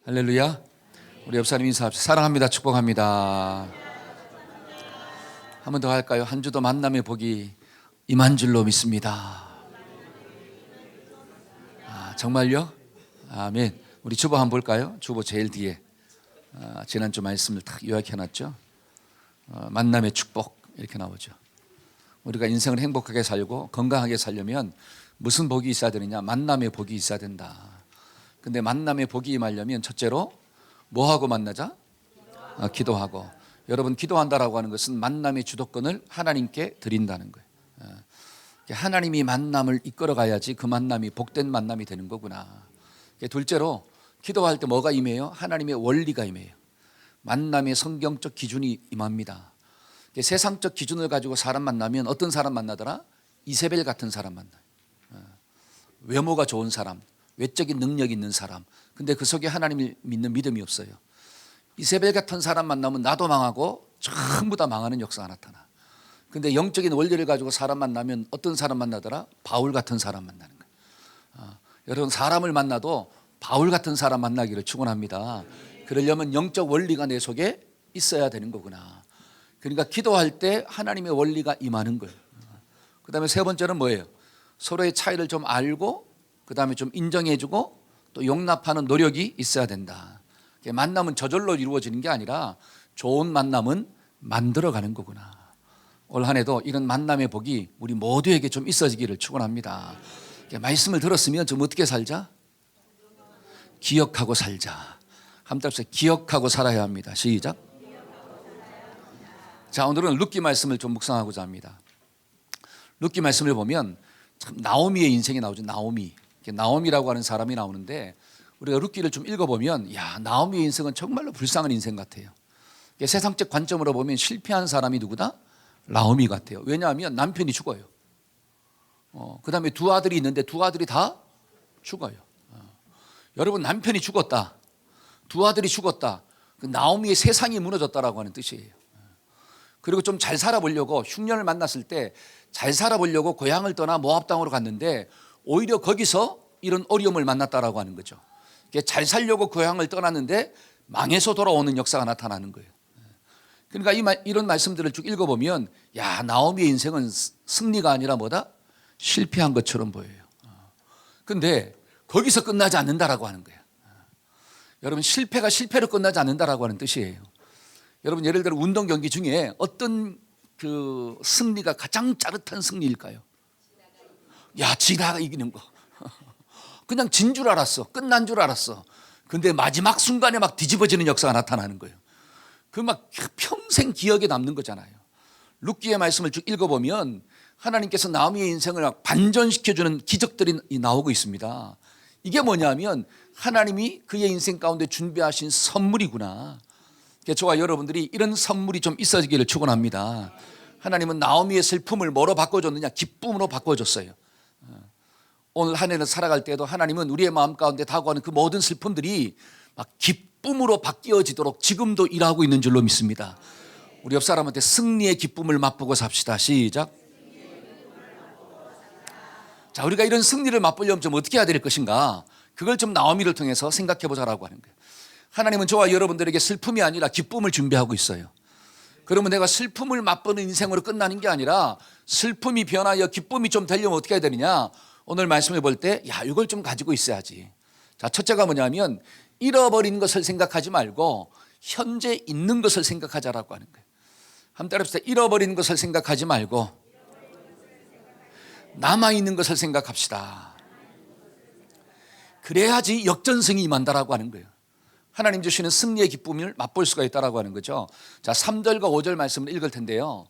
할렐루야. 우리 옆사람 인사합시다. 사랑합니다. 축복합니다. 한 번 더 할까요? 한 주 더 만남의 복이 임한 줄로 믿습니다. 정말요? 아멘. 우리 주보 한번 볼까요? 주보 제일 뒤에 지난주 말씀을 딱 요약해놨죠. 만남의 축복 이렇게 나오죠. 우리가 인생을 행복하게 살고 건강하게 살려면 무슨 복이 있어야 되느냐? 만남의 복이 있어야 된다. 근데 만남의 복이 임하려면 첫째로 뭐하고 만나자? 기도하고. 여러분, 기도한다라고 하는 것은 만남의 주도권을 하나님께 드린다는 거예요. 하나님이 만남을 이끌어 가야지 그 만남이 복된 만남이 되는 거구나. 둘째로 기도할 때 뭐가 임해요? 하나님의 원리가 임해요. 만남의 성경적 기준이 임합니다. 세상적 기준을 가지고 사람 만나면 어떤 사람 만나더라? 이세벨 같은 사람 만나요. 외모가 좋은 사람, 외적인 능력이 있는 사람, 근데 그 속에 하나님을 믿는 믿음이 없어요. 이세벨 같은 사람 만나면 나도 망하고 전부 다 망하는 역사가 나타나. 근데 영적인 원리를 가지고 사람 만나면 어떤 사람 만나더라? 바울 같은 사람 만나는 거예요. 여러분, 사람을 만나도 바울 같은 사람 만나기를 축원합니다. 그러려면 영적 원리가 내 속에 있어야 되는 거구나. 그러니까 기도할 때 하나님의 원리가 임하는 거예요. 그 다음에 세 번째는 뭐예요? 서로의 차이를 좀 알고 그 다음에 좀 인정해주고 또 용납하는 노력이 있어야 된다. 만남은 저절로 이루어지는 게 아니라 좋은 만남은 만들어가는 거구나. 올 한 해도 이런 만남의 복이 우리 모두에게 좀 있어지기를 축원합니다. 말씀을 들었으면 좀 어떻게 살자? 기억하고 살자. 한번 따라서 기억하고 살아야 합니다. 시작. 자, 오늘은 룻기 말씀을 좀 묵상하고자 합니다. 룻기 말씀을 보면 참 나오미의 인생이 나오죠. 나오미라고 하는 사람이 나오는데 우리가 룻기를 좀 읽어보면 나오미의 인생은 정말로 불쌍한 인생 같아요. 세상적 관점으로 보면 실패한 사람이 누구다? 나오미 같아요. 왜냐하면 남편이 죽어요. 그 다음에 두 아들이 있는데 두 아들이 다 죽어요. 여러분, 남편이 죽었다, 두 아들이 죽었다, 그 나오미의 세상이 무너졌다라고 하는 뜻이에요. 그리고 좀 잘 살아보려고 흉년을 만났을 때 잘 살아보려고 고향을 떠나 모압 땅으로 갔는데 오히려 거기서 이런 어려움을 만났다라고 하는 거죠. 잘 살려고 고향을 떠났는데 망해서 돌아오는 역사가 나타나는 거예요. 그러니까 이런 말씀들을 쭉 읽어보면 나오미의 인생은 승리가 아니라 뭐다? 실패한 것처럼 보여요. 근데 거기서 끝나지 않는다라고 하는 거예요. 여러분, 실패가 실패로 끝나지 않는다라고 하는 뜻이에요. 여러분, 예를 들어 운동 경기 중에 어떤 그 승리가 가장 짜릿한 승리일까요? 지다가 이기는 거. 그냥 진 줄 알았어. 끝난 줄 알았어. 근데 마지막 순간에 막 뒤집어지는 역사가 나타나는 거예요. 그 막 평생 기억에 남는 거잖아요. 룻기의 말씀을 쭉 읽어보면 하나님께서 나오미의 인생을 막 반전시켜주는 기적들이 나오고 있습니다. 이게 뭐냐면 하나님이 그의 인생 가운데 준비하신 선물이구나. 저와 여러분들이 이런 선물이 좀 있어지기를 축원합니다. 하나님은 나오미의 슬픔을 뭐로 바꿔줬느냐? 기쁨으로 바꿔줬어요. 오늘 한 해를 살아갈 때도 하나님은 우리의 마음 가운데 다가오는 그 모든 슬픔들이 막 기쁨으로 바뀌어지도록 지금도 일하고 있는 줄로 믿습니다. 우리 옆 사람한테 승리의 기쁨을 맛보고 삽시다. 시작. 자, 우리가 이런 승리를 맛보려면 좀 어떻게 해야 될 것인가? 그걸 좀 나오미를 통해서 생각해 보자라고 하는 거예요. 하나님은 저와 여러분들에게 슬픔이 아니라 기쁨을 준비하고 있어요. 그러면 내가 슬픔을 맛보는 인생으로 끝나는 게 아니라 슬픔이 변하여 기쁨이 좀 되려면 어떻게 해야 되느냐? 오늘 말씀을 볼 때 이걸 좀 가지고 있어야지. 자, 첫째가 뭐냐면 잃어버린 것을 생각하지 말고 현재 있는 것을 생각하자라고 하는 거예요. 한번 따라합시다. 잃어버린 것을 생각하지 말고 남아있는 것을 생각합시다. 그래야지 역전승이 임한다라고 하는 거예요. 하나님 주시는 승리의 기쁨을 맛볼 수가 있다라고 하는 거죠. 자, 3절과 5절 말씀을 읽을 텐데요.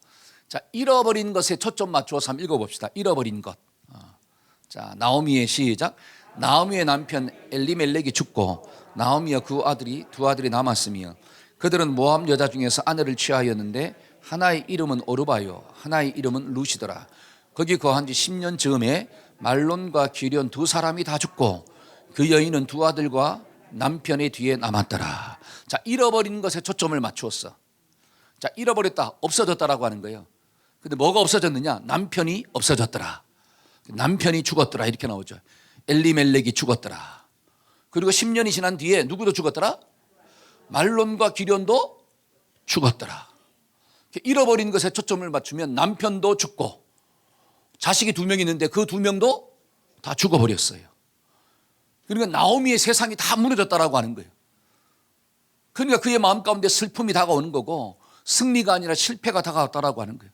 자, 잃어버린 것에 초점 맞추어서 한번 읽어봅시다. 잃어버린 것. 자, 나오미의 시작. 나오미의 남편 엘리멜렉이 죽고 나오미와 두 아들이 남았으며 그들은 모압 여자 중에서 아내를 취하였는데 하나의 이름은 오르바요 하나의 이름은 루시더라. 거기 거한 지 10년 즈음에 말론과 기련 두 사람이 다 죽고 그 여인은 두 아들과 남편의 뒤에 남았더라. 자, 잃어버린 것에 초점을 맞추었어. 자, 잃어버렸다, 없어졌다라고 하는 거예요. 근데 뭐가 없어졌느냐? 남편이 없어졌더라. 남편이 죽었더라 이렇게 나오죠. 엘리멜렉이 죽었더라. 그리고 10년이 지난 뒤에 누구도 죽었더라? 말론과 기련도 죽었더라. 잃어버린 것에 초점을 맞추면 남편도 죽고 자식이 2명 있는데 그 2명도 다 죽어버렸어요. 그러니까 나오미의 세상이 다 무너졌다라고 하는 거예요. 그러니까 그의 마음 가운데 슬픔이 다가오는 거고 승리가 아니라 실패가 다가왔다라고 하는 거예요.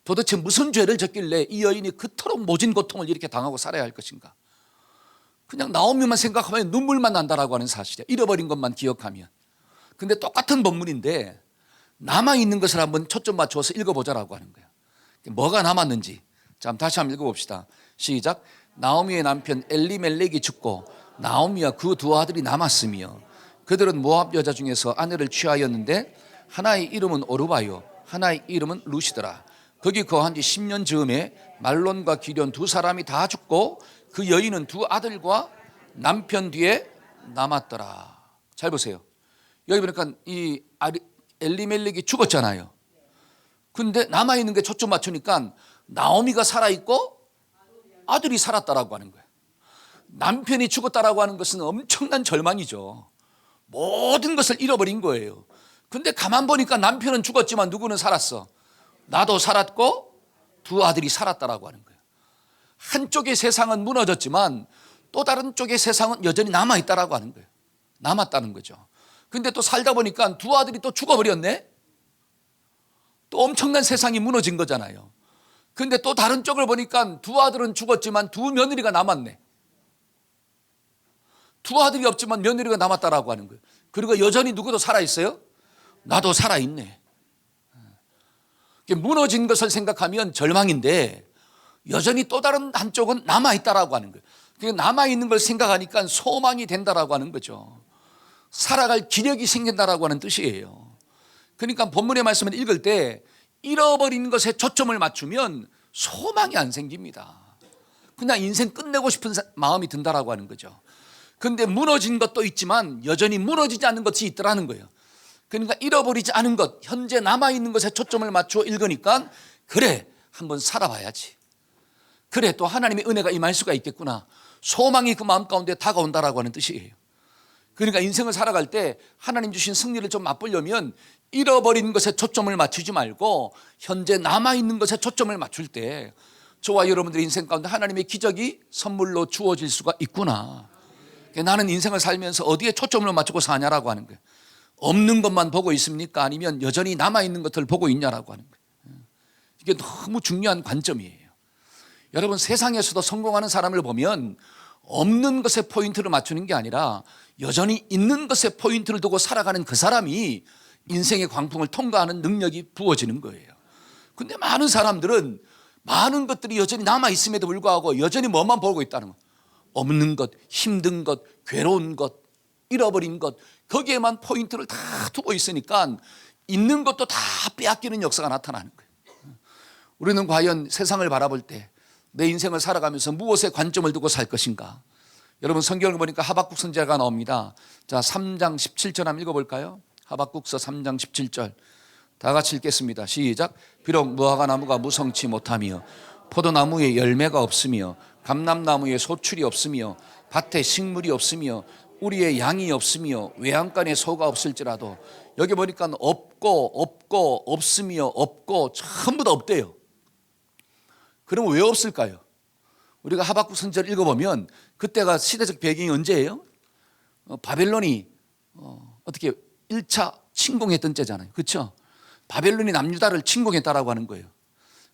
도대체 무슨 죄를 졌길래 이 여인이 그토록 모진 고통을 이렇게 당하고 살아야 할 것인가? 그냥 나오미만 생각하면 눈물만 난다라고 하는 사실이야. 잃어버린 것만 기억하면. 근데 똑같은 본문인데 남아있는 것을 한번 초점 맞춰서 읽어보자라고 하는 거예요. 뭐가 남았는지. 자, 다시 한번 읽어봅시다. 시작. 나오미의 남편 엘리멜렉이 죽고 나오미와 그 2 아들이 남았으며 그들은 모압 여자 중에서 아내를 취하였는데 하나의 이름은 오르바요 하나의 이름은 루시더라. 거기 거한 지 10년 즈음에 말론과 기련 2 사람이 다 죽고 그 여인은 2 아들과 남편 뒤에 남았더라. 잘 보세요. 여기 보니까 이 엘리멜렉이 죽었잖아요. 근데 남아있는 게 초점 맞추니까 나오미가 살아있고 아들이 살았다라고 하는 거예요. 남편이 죽었다라고 하는 것은 엄청난 절망이죠. 모든 것을 잃어버린 거예요. 근데 가만 보니까 남편은 죽었지만 누구는 살았어? 나도 살았고 2 아들이 살았다라고 하는 거예요. 한쪽의 세상은 무너졌지만 또 다른 쪽의 세상은 여전히 남아있다라고 하는 거예요. 남았다는 거죠. 근데 또 살다 보니까 2 아들이 또 죽어버렸네? 또 엄청난 세상이 무너진 거잖아요. 근데 또 다른 쪽을 보니까 2 아들은 죽었지만 2 며느리가 남았네. 2 아들이 없지만 며느리가 남았다라고 하는 거예요. 그리고 여전히 누구도 살아있어요? 나도 살아있네. 무너진 것을 생각하면 절망인데 여전히 또 다른 한쪽은 남아있다라고 하는 거예요. 남아있는 걸 생각하니까 소망이 된다라고 하는 거죠. 살아갈 기력이 생긴다라고 하는 뜻이에요. 그러니까 본문의 말씀을 읽을 때 잃어버린 것에 초점을 맞추면 소망이 안 생깁니다. 그냥 인생 끝내고 싶은 마음이 든다라고 하는 거죠. 그런데 무너진 것도 있지만 여전히 무너지지 않는 것이 있더라는 거예요. 그러니까 잃어버리지 않은 것, 현재 남아있는 것에 초점을 맞추어 읽으니까 그래, 한번 살아봐야지. 그래, 또 하나님의 은혜가 임할 수가 있겠구나. 소망이 그 마음 가운데 다가온다라고 하는 뜻이에요. 그러니까 인생을 살아갈 때 하나님 주신 승리를 좀 맛보려면 잃어버린 것에 초점을 맞추지 말고 현재 남아있는 것에 초점을 맞출 때 저와 여러분들의 인생 가운데 하나님의 기적이 선물로 주어질 수가 있구나. 나는 인생을 살면서 어디에 초점을 맞추고 사냐라고 하는 거예요. 없는 것만 보고 있습니까? 아니면 여전히 남아있는 것들을 보고 있냐라고 하는 거예요. 이게 너무 중요한 관점이에요. 여러분, 세상에서도 성공하는 사람을 보면 없는 것에 포인트를 맞추는 게 아니라 여전히 있는 것에 포인트를 두고 살아가는 그 사람이 인생의 광풍을 통과하는 능력이 부어지는 거예요. 근데 많은 사람들은 많은 것들이 여전히 남아있음에도 불구하고 여전히 뭐만 보고 있다는 거예요. 없는 것, 힘든 것, 괴로운 것, 잃어버린 것, 거기에만 포인트를 다 두고 있으니까 있는 것도 다 빼앗기는 역사가 나타나는 거예요. 우리는 과연 세상을 바라볼 때 내 인생을 살아가면서 무엇에 관점을 두고 살 것인가? 여러분, 성경을 보니까 하박국 선지자가 나옵니다. 자, 3장 17절 한번 읽어볼까요? 하박국서 3장 17절 다 같이 읽겠습니다. 시작. 비록 무화과 나무가 무성치 못하며 포도나무에 열매가 없으며 감람나무에 소출이 없으며 밭에 식물이 없으며 우리의 양이 없으며 외양간에 소가 없을지라도, 여기 보니까 없고 없으며 없고 전부 다 없대요. 그러면 왜 없을까요? 우리가 하박국 선지자를 읽어보면 그때가 시대적 배경이 언제예요? 바벨론이 어떻게 1차 침공했던 때잖아요. 그렇죠? 바벨론이 남유다를 침공했다라고 하는 거예요.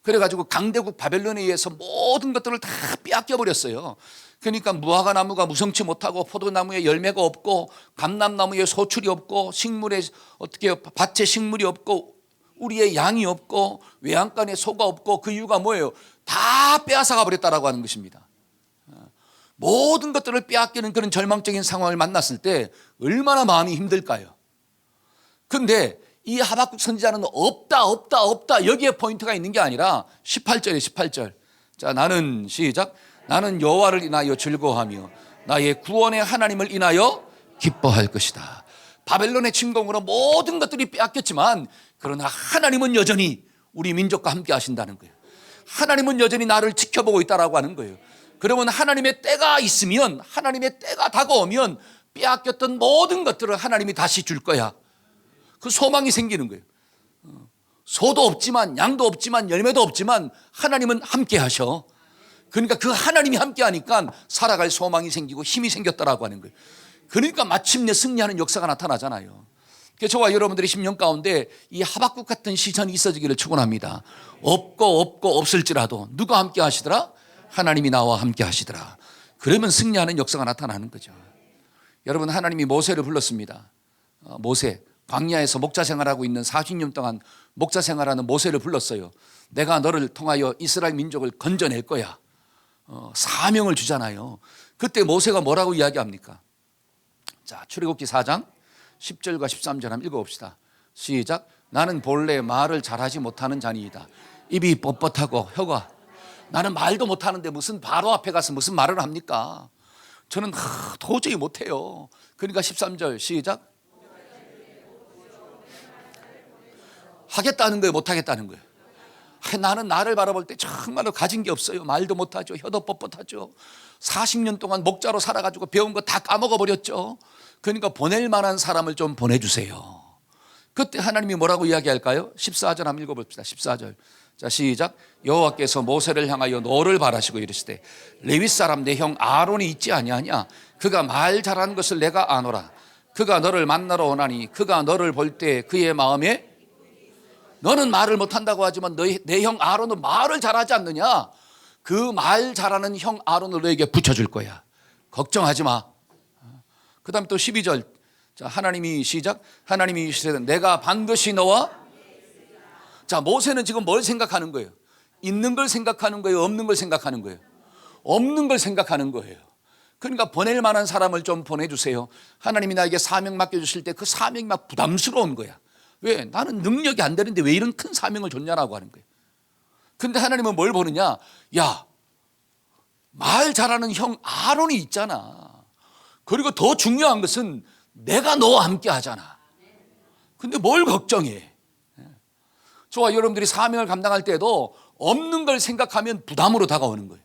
그래가지고 강대국 바벨론에 의해서 모든 것들을 다 빼앗겨 버렸어요. 그러니까 무화과 나무가 무성치 못하고 포도나무에 열매가 없고 감람나무에 소출이 없고 식물에 어떻게 밭에 식물이 없고 우리의 양이 없고 외양간에 소가 없고, 그 이유가 뭐예요? 다 빼앗아가 버렸다라고 하는 것입니다. 모든 것들을 빼앗기는 그런 절망적인 상황을 만났을 때 얼마나 마음이 힘들까요? 그런데 이 하박국 선지자는 없다 여기에 포인트가 있는 게 아니라 18절에 18절. 자, 나는 시작. 나는 여호와를 인하여 즐거워하며 나의 구원의 하나님을 인하여 기뻐할 것이다. 바벨론의 침공으로 모든 것들이 빼앗겼지만 그러나 하나님은 여전히 우리 민족과 함께 하신다는 거예요. 하나님은 여전히 나를 지켜보고 있다라고 하는 거예요. 그러면 하나님의 때가 있으면, 하나님의 때가 다가오면 빼앗겼던 모든 것들을 하나님이 다시 줄 거야. 그 소망이 생기는 거예요. 소도 없지만 양도 없지만 열매도 없지만 하나님은 함께 하셔. 그러니까 그 하나님이 함께 하니까 살아갈 소망이 생기고 힘이 생겼다라고 하는 거예요. 그러니까 마침내 승리하는 역사가 나타나잖아요. 그래서 저와 여러분들의 심령 가운데 이 하박국 같은 시선이 있어지기를 축원합니다. 없고 없을지라도 누가 함께 하시더라? 하나님이 나와 함께 하시더라. 그러면 승리하는 역사가 나타나는 거죠. 여러분, 하나님이 모세를 불렀습니다. 모세, 광야에서 목자 생활하고 있는 40년 동안 목자 생활하는 모세를 불렀어요. 내가 너를 통하여 이스라엘 민족을 건져낼 거야. 사명을 주잖아요. 그때 모세가 뭐라고 이야기합니까? 자, 출애굽기 4장 10절과 13절 한번 읽어봅시다. 시작. 나는 본래 말을 잘하지 못하는 자니이다. 입이 뻣뻣하고 혀가, 나는 말도 못하는데 무슨 바로 앞에 가서 무슨 말을 합니까? 저는 도저히 못해요. 그러니까 13절 시작. 하겠다는 거예요, 못하겠다는 거예요? 나는 나를 바라볼 때 정말로 가진 게 없어요. 말도 못하죠. 혀도 뻣뻣하죠. 40년 동안 목자로 살아가지고 배운 거 다 까먹어버렸죠. 그러니까 보낼 만한 사람을 좀 보내주세요. 그때 하나님이 뭐라고 이야기할까요? 14절 한번 읽어봅시다. 14절. 자, 시작. 여호와께서 모세를 향하여 너를 바라시고 이르시되 레위 사람 내 형 아론이 있지 아니하냐? 그가 말 잘하는 것을 내가 아노라. 그가 너를 만나러 오나니 그가 너를 볼 때 그의 마음에, 너는 말을 못한다고 하지만 내 형 아론은 말을 잘하지 않느냐? 그 말 잘하는 형 아론을 너에게 붙여줄 거야. 걱정하지 마. 그 다음에 또 12절. 자, 하나님이 시작. 하나님이 이르시되 내가 반드시 너와. 자, 모세는 지금 뭘 생각하는 거예요? 있는 걸 생각하는 거예요? 없는 걸 생각하는 거예요? 없는 걸 생각하는 거예요. 그러니까 보낼 만한 사람을 좀 보내주세요. 하나님이 나에게 사명 맡겨주실 때 그 사명이 막 부담스러운 거야. 왜? 나는 능력이 안 되는데 왜 이런 큰 사명을 줬냐라고 하는 거예요. 근데 하나님은 뭘 보느냐? 야, 말 잘하는 형 아론이 있잖아. 그리고 더 중요한 것은 내가 너와 함께 하잖아. 근데 뭘 걱정해? 저와 여러분들이 사명을 감당할 때도 없는 걸 생각하면 부담으로 다가오는 거예요.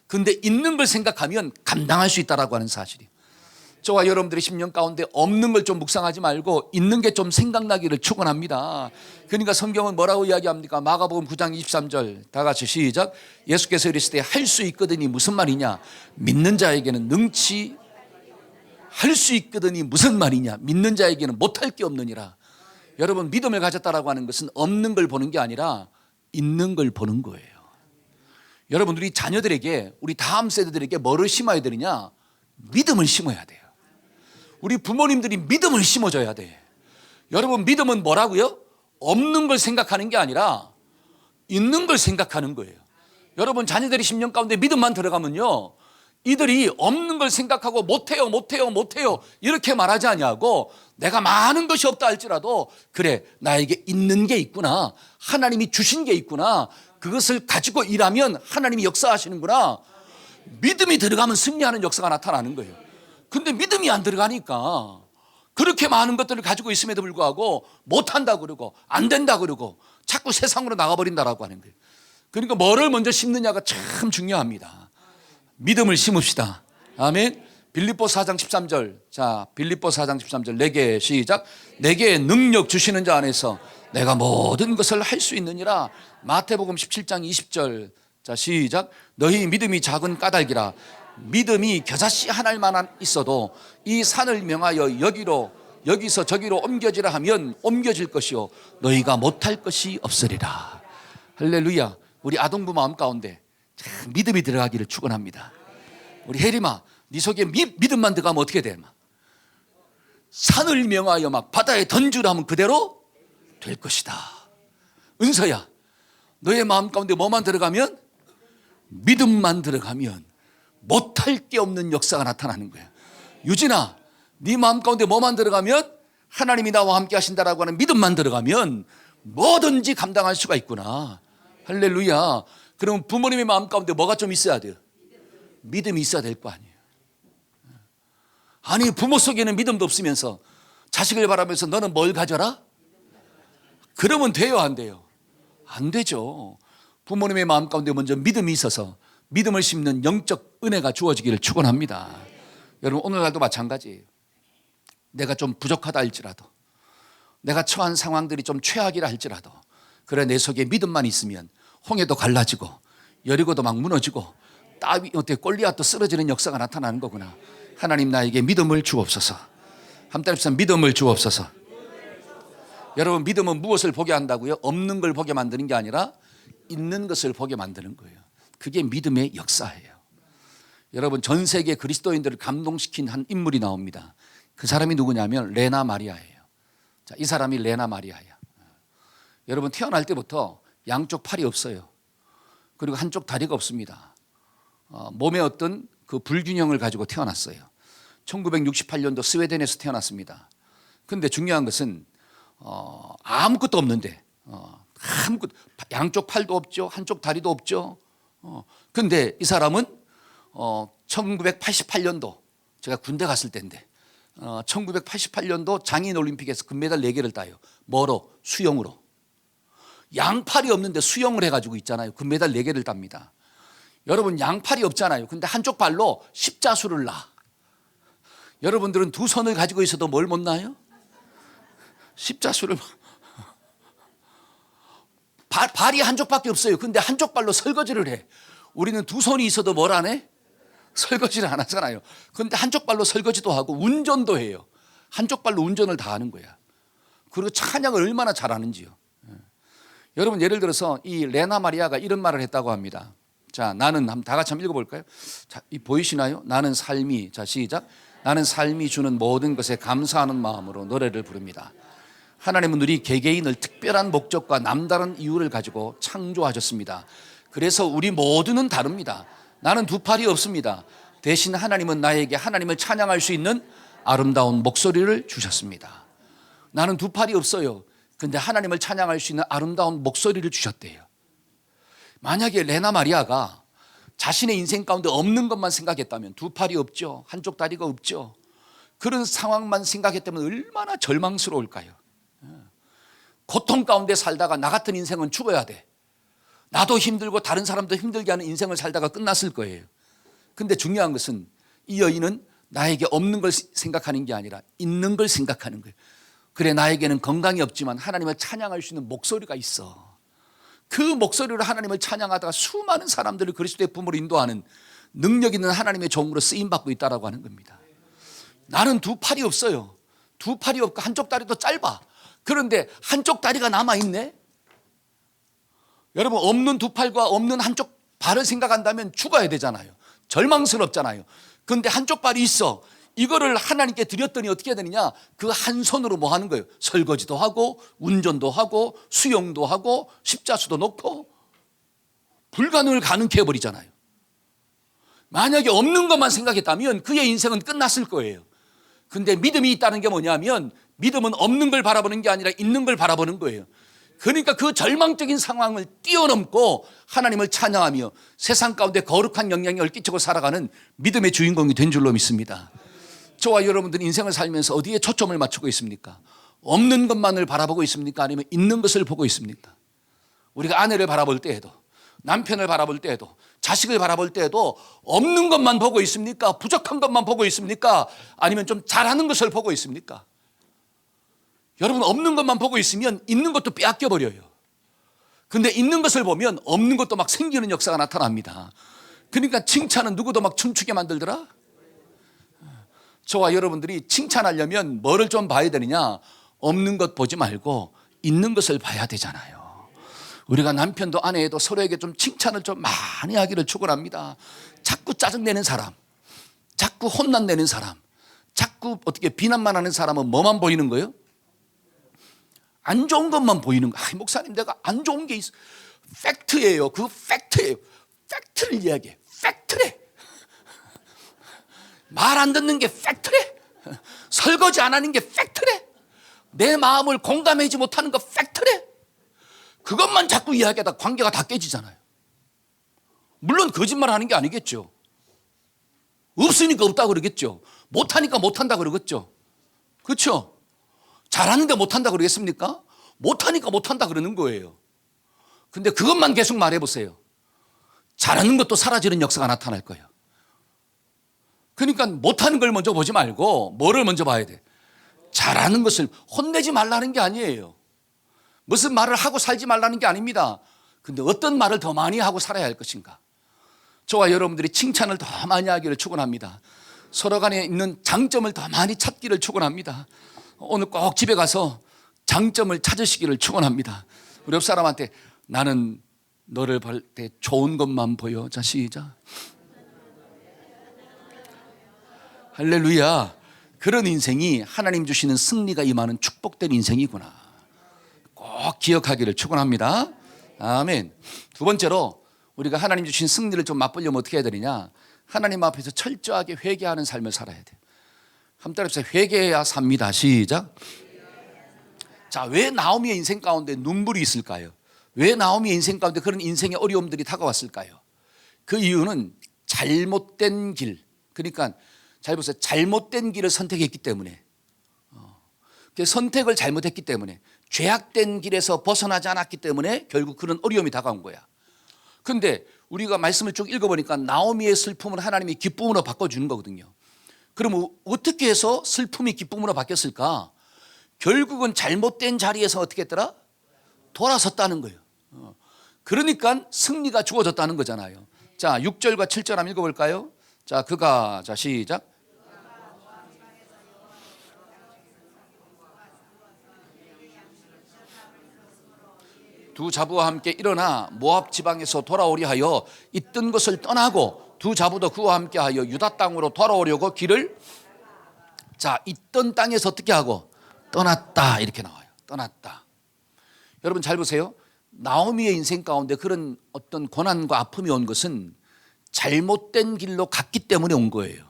근데 있는 걸 생각하면 감당할 수 있다라고 하는 사실이에요. 저와 여러분들의 심령 가운데 없는 걸 좀 묵상하지 말고 있는 게 좀 생각나기를 축원합니다. 그러니까 성경은 뭐라고 이야기합니까? 마가복음 9장 23절 다 같이 시작. 예수께서 이르시되 할 수 있거든이 무슨 말이냐? 믿는 자에게는 능치 할 수 있거든이 무슨 말이냐? 믿는 자에게는 못할 게 없느니라. 여러분, 믿음을 가졌다라고 하는 것은 없는 걸 보는 게 아니라 있는 걸 보는 거예요. 여러분, 우리 자녀들에게, 우리 다음 세대들에게 뭐를 심어야 되느냐? 믿음을 심어야 돼요. 우리 부모님들이 믿음을 심어줘야 돼. 여러분, 믿음은 뭐라고요? 없는 걸 생각하는 게 아니라 있는 걸 생각하는 거예요. 여러분, 자녀들이 10년 가운데 믿음만 들어가면요, 이들이 없는 걸 생각하고 못해요 이렇게 말하지 아니하고, 내가 많은 것이 없다 할지라도 그래, 나에게 있는 게 있구나, 하나님이 주신 게 있구나, 그것을 가지고 일하면 하나님이 역사하시는구나. 믿음이 들어가면 승리하는 역사가 나타나는 거예요. 근데 믿음이 안 들어가니까 그렇게 많은 것들을 가지고 있음에도 불구하고 못한다 그러고 안 된다 그러고 자꾸 세상으로 나가버린다라고 하는 거예요. 그러니까 뭐를 먼저 심느냐가 참 중요합니다. 믿음을 심읍시다. 아멘. 빌립보서 4장 13절. 자, 빌립보서 4장 13절. 내게 시작. 내게 능력 주시는 자 안에서 내가 모든 것을 할 수 있느니라. 마태복음 17장 20절. 자, 시작. 너희 믿음이 작은 까닭이라. 믿음이 겨자씨 한 알만 있어도 이 산을 명하여 여기서 저기로 옮겨지라 하면 옮겨질 것이요 너희가 못할 것이 없으리라. 할렐루야. 우리 아동부 마음 가운데 참 믿음이 들어가기를 축원합니다. 우리 혜림아, 네 속에 믿음만 들어가면 어떻게 돼? 막 산을 명하여 막 바다에 던주라 하면 그대로 될 것이다. 은서야, 너의 마음 가운데 뭐만 들어가면? 믿음만 들어가면 못할 게 없는 역사가 나타나는 거야. 유진아, 네 마음 가운데 뭐만 들어가면? 하나님이 나와 함께 하신다라고 하는 믿음만 들어가면 뭐든지 감당할 수가 있구나. 할렐루야. 그럼 부모님의 마음 가운데 뭐가 좀 있어야 돼요? 믿음이 있어야 될 거 아니에요. 아니, 부모 속에는 믿음도 없으면서 자식을 바라면서 너는 뭘 가져라? 그러면 돼요, 안 돼요? 안 되죠. 부모님의 마음 가운데 먼저 믿음이 있어서 믿음을 심는 영적 은혜가 주어지기를 축원합니다. 여러분, 오늘날도 마찬가지예요. 내가 좀 부족하다 할지라도, 내가 처한 상황들이 좀 최악이라 할지라도, 그래 내 속에 믿음만 있으면 홍해도 갈라지고 여리고도 막 무너지고 골리앗도 쓰러지는 역사가 나타나는 거구나. 하나님 나에게 믿음을 주옵소서. 한번 따라합시다. 믿음을 주옵소서. 여러분, 믿음은 무엇을 보게 한다고요? 없는 걸 보게 만드는 게 아니라 있는 것을 보게 만드는 거예요. 그게 믿음의 역사예요. 여러분, 전 세계 그리스도인들을 감동시킨 한 인물이 나옵니다. 그 사람이 누구냐면 레나 마리아예요. 자, 이 사람이 레나 마리아예요. 여러분, 태어날 때부터 양쪽 팔이 없어요. 그리고 한쪽 다리가 없습니다. 몸에 어떤 그 불균형을 가지고 태어났어요. 1968년도 스웨덴에서 태어났습니다. 그런데 중요한 것은 아무것도 없는데, 양쪽 팔도 없죠, 한쪽 다리도 없죠. 근데 이 사람은 1988년도 제가 군대 갔을 때인데 1988년도 장인 올림픽에서 금메달 4개를 따요. 뭐로? 수영으로. 양팔이 없는데 수영을 해가지고 있잖아요. 금메달 4개를 땁니다. 여러분, 양팔이 없잖아요. 근데 한쪽 발로 십자수를 놔. 여러분들은 두 손을 가지고 있어도 뭘 못 놔요? 십자수를. 발이 한쪽밖에 없어요. 근데 한쪽 발로 설거지를 해. 우리는 두 손이 있어도 뭘 안 해? 설거지를 안 하잖아요. 근데 한쪽 발로 설거지도 하고 운전도 해요. 한쪽 발로 운전을 다 하는 거야. 그리고 찬양을 얼마나 잘하는지요. 여러분, 예를 들어서 이 레나 마리아가 이런 말을 했다고 합니다. 자, 나는 다 같이 한번 읽어볼까요? 자, 이 보이시나요? 나는 삶이, 자, 시작. 나는 삶이 주는 모든 것에 감사하는 마음으로 노래를 부릅니다. 하나님은 우리 개개인을 특별한 목적과 남다른 이유를 가지고 창조하셨습니다. 그래서 우리 모두는 다릅니다. 나는 두 팔이 없습니다. 대신 하나님은 나에게 하나님을 찬양할 수 있는 아름다운 목소리를 주셨습니다. 나는 두 팔이 없어요. 근데 하나님을 찬양할 수 있는 아름다운 목소리를 주셨대요. 만약에 레나 마리아가 자신의 인생 가운데 없는 것만 생각했다면, 두 팔이 없죠, 한쪽 다리가 없죠, 그런 상황만 생각했다면 얼마나 절망스러울까요? 고통 가운데 살다가 나 같은 인생은 죽어야 돼, 나도 힘들고 다른 사람도 힘들게 하는 인생을 살다가 끝났을 거예요. 근데 중요한 것은 이 여인은 나에게 없는 걸 생각하는 게 아니라 있는 걸 생각하는 거예요. 그래, 나에게는 건강이 없지만 하나님을 찬양할 수 있는 목소리가 있어. 그 목소리로 하나님을 찬양하다가 수많은 사람들을 그리스도의 품으로 인도하는 능력 있는 하나님의 종으로 쓰임받고 있다고 하는 겁니다. 나는 두 팔이 없어요. 두 팔이 없고 한쪽 다리도 짧아. 그런데 한쪽 다리가 남아있네. 여러분, 없는 두 팔과 없는 한쪽 발을 생각한다면 죽어야 되잖아요. 절망스럽잖아요. 그런데 한쪽 발이 있어. 이거를 하나님께 드렸더니 어떻게 해야 되느냐? 그 한 손으로 뭐 하는 거예요? 설거지도 하고 운전도 하고 수영도 하고 십자수도 놓고 불가능을 가능케 해버리잖아요. 만약에 없는 것만 생각했다면 그의 인생은 끝났을 거예요. 근데 믿음이 있다는 게 뭐냐면, 믿음은 없는 걸 바라보는 게 아니라 있는 걸 바라보는 거예요. 그러니까 그 절망적인 상황을 뛰어넘고 하나님을 찬양하며 세상 가운데 거룩한 영향력을 끼치고 살아가는 믿음의 주인공이 된 줄로 믿습니다. 저와 여러분들은 인생을 살면서 어디에 초점을 맞추고 있습니까? 없는 것만을 바라보고 있습니까? 아니면 있는 것을 보고 있습니까? 우리가 아내를 바라볼 때에도, 남편을 바라볼 때에도, 자식을 바라볼 때에도 없는 것만 보고 있습니까? 부족한 것만 보고 있습니까? 아니면 좀 잘하는 것을 보고 있습니까? 여러분, 없는 것만 보고 있으면 있는 것도 빼앗겨 버려요. 근데 있는 것을 보면 없는 것도 막 생기는 역사가 나타납니다. 그러니까 칭찬은 누구도 막 춤추게 만들더라. 저와 여러분들이 칭찬하려면 뭐를 좀 봐야 되느냐? 없는 것 보지 말고 있는 것을 봐야 되잖아요. 우리가 남편도 아내에도 서로에게 좀 칭찬을 좀 많이 하기를 축원합니다. 자꾸 짜증내는 사람, 자꾸 혼난내는 사람, 자꾸 어떻게 비난만 하는 사람은 뭐만 보이는 거예요? 안 좋은 것만 보이는 거예요. 목사님, 내가 안 좋은 게 있어. 팩트예요. 그 팩트예요. 팩트를 이야기해. 팩트래. 말 안 듣는 게 팩트래. 설거지 안 하는 게 팩트래. 내 마음을 공감하지 못하는 거 팩트래. 그것만 자꾸 이야기하다 관계가 다 깨지잖아요. 물론 거짓말 하는 게 아니겠죠. 없으니까 없다고 그러겠죠. 못하니까 못한다 그러겠죠. 그렇죠? 잘하는데 못한다 그러겠습니까? 못하니까 못한다 그러는 거예요. 근데 그것만 계속 말해보세요. 잘하는 것도 사라지는 역사가 나타날 거예요. 그러니까 못하는 걸 먼저 보지 말고 뭐를 먼저 봐야 돼? 잘하는 것을 혼내지 말라는 게 아니에요. 무슨 말을 하고 살지 말라는 게 아닙니다. 근데 어떤 말을 더 많이 하고 살아야 할 것인가? 저와 여러분들이 칭찬을 더 많이 하기를 축원합니다. 서로 간에 있는 장점을 더 많이 찾기를 축원합니다. 오늘 꼭 집에 가서 장점을 찾으시기를 축원합니다. 우리 옆 사람한테 나는 너를 볼 때 좋은 것만 보여. 자, 시작. 할렐루야. 그런 인생이 하나님 주시는 승리가 임하는 축복된 인생이구나. 꼭 기억하기를 축원합니다. 아멘. 두 번째로 우리가 하나님 주신 승리를 좀 맛보려면 어떻게 해야 되느냐? 하나님 앞에서 철저하게 회개하는 삶을 살아야 돼. 한번 따라해보세요. 회개해야 삽니다. 시작. 자, 왜 나오미의 인생 가운데 눈물이 있을까요? 왜 나오미의 인생 가운데 그런 인생의 어려움들이 다가왔을까요? 그 이유는 잘못된 길, 그러니까 잘 보세요. 잘못된 길을 선택했기 때문에, 그 선택을 잘못했기 때문에, 죄악된 길에서 벗어나지 않았기 때문에 결국 그런 어려움이 다가온 거야. 그런데 우리가 말씀을 쭉 읽어보니까 나오미의 슬픔을 하나님이 기쁨으로 바꿔주는 거거든요. 그럼 어떻게 해서 슬픔이 기쁨으로 바뀌었을까? 결국은 잘못된 자리에서 어떻게 했더라? 돌아섰다는 거예요. 그러니까 승리가 주어졌다는 거잖아요. 자, 6절과 7절 한번 읽어볼까요? 자, 그가, 자, 시작. 두 자부와 함께 일어나 모압 지방에서 돌아오려 하여 있던 것을 떠나고 두 자부도 그와 함께 하여 유다 땅으로 돌아오려고 길을, 자, 있던 땅에서 어떻게 하고 떠났다, 이렇게 나와요. 떠났다. 여러분 잘 보세요. 나오미의 인생 가운데 그런 어떤 고난과 아픔이 온 것은 잘못된 길로 갔기 때문에 온 거예요.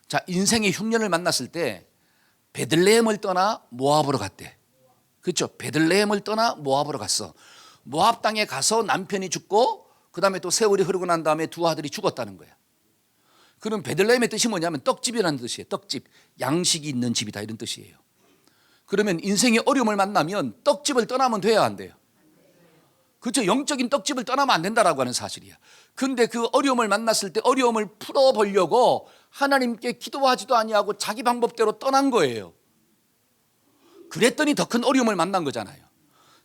자, 인생의 흉년을 만났을 때 베들레헴을 떠나 모압으로 갔대. 그렇죠? 베들레헴을 떠나 모압으로 갔어. 모압 땅에 가서 남편이 죽고 그 다음에 또 세월이 흐르고 난 다음에 두 아들이 죽었다는 거야. 그럼 베들레헴의 뜻이 뭐냐면 떡집이라는 뜻이에요. 떡집, 양식이 있는 집이다, 이런 뜻이에요. 그러면 인생의 어려움을 만나면 떡집을 떠나면 돼야 안 돼요? 그렇죠? 영적인 떡집을 떠나면 안 된다라고 하는 사실이야. 근데 그 어려움을 만났을 때 어려움을 풀어보려고 하나님께 기도하지도 아니하고 자기 방법대로 떠난 거예요. 그랬더니 더 큰 어려움을 만난 거잖아요.